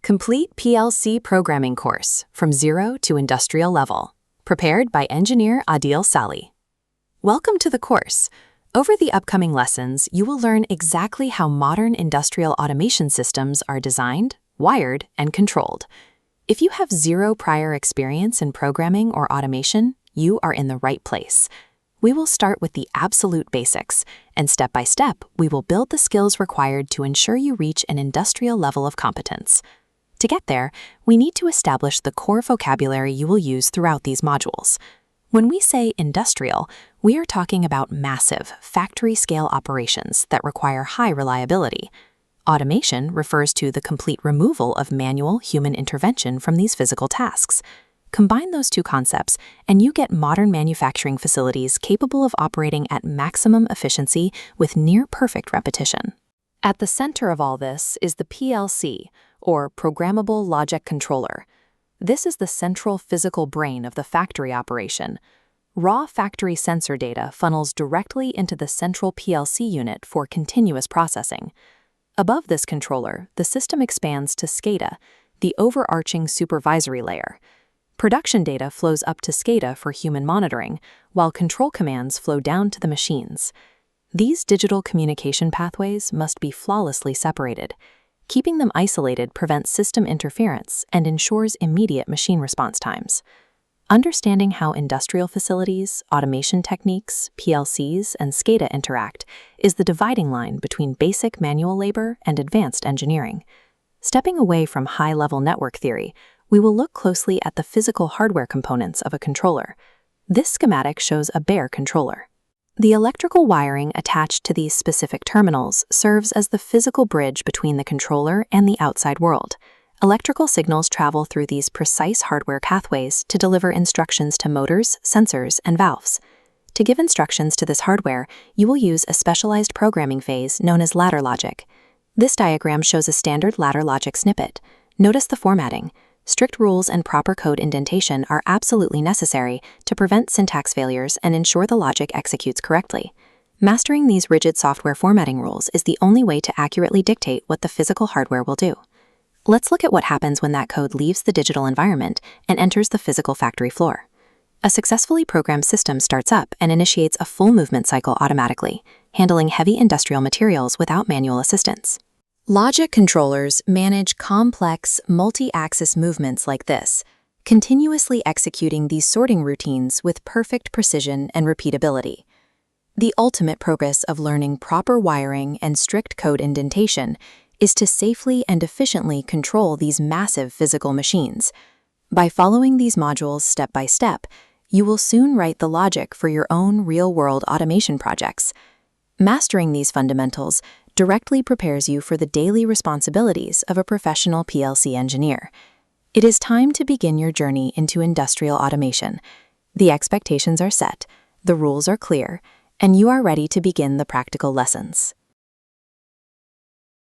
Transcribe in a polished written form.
Complete PLC programming course from zero to industrial level. Prepared by engineer Adil Sali. Welcome to the course. Over the upcoming lessons, you will learn exactly how modern industrial automation systems are designed, wired, and controlled. If you have zero prior experience in programming or automation, you are in the right place. We will start with the absolute basics, and step by step, we will build the skills required to ensure you reach an industrial level of competence. To get there, we need to establish the core vocabulary you will use throughout these modules. When we say industrial, we are talking about massive, factory-scale operations that require high reliability. Automation refers to the complete removal of manual human intervention from these physical tasks. Combine those two concepts, and you get modern manufacturing facilities capable of operating at maximum efficiency with near-perfect repetition. At the center of all this is the PLC, or Programmable Logic Controller. This is the central physical brain of the factory operation. Raw factory sensor data funnels directly into the central PLC unit for continuous processing. Above this controller, the system expands to SCADA, the overarching supervisory layer. Production data flows up to SCADA for human monitoring, while control commands flow down to the machines. These digital communication pathways must be flawlessly separated. Keeping them isolated prevents system interference and ensures immediate machine response times. Understanding how industrial facilities, automation techniques, PLCs, and SCADA interact is the dividing line between basic manual labor and advanced engineering. Stepping away from high-level network theory, we will look closely at the physical hardware components of a controller. This schematic shows a bare controller. The electrical wiring attached to these specific terminals serves as the physical bridge between the controller and the outside world. Electrical signals travel through these precise hardware pathways to deliver instructions to motors, sensors, and valves. To give instructions to this hardware, you will use a specialized programming phase known as ladder logic. This diagram shows a standard ladder logic snippet. Notice the formatting. Strict rules and proper code indentation are absolutely necessary to prevent syntax failures and ensure the logic executes correctly. Mastering these rigid software formatting rules is the only way to accurately dictate what the physical hardware will do. Let's look at what happens when that code leaves the digital environment and enters the physical factory floor. A successfully programmed system starts up and initiates a full movement cycle automatically, handling heavy industrial materials without manual assistance. Logic controllers manage complex, multi-axis movements like this, continuously executing these sorting routines with perfect precision and repeatability. The ultimate purpose of learning proper wiring and strict code indentation is to safely and efficiently control these massive physical machines. By following these modules step by step, you will soon write the logic for your own real-world automation projects. Mastering these fundamentals directly prepares you for the daily responsibilities of a professional PLC engineer. It is time to begin your journey into industrial automation. The expectations are set, the rules are clear, and you are ready to begin the practical lessons.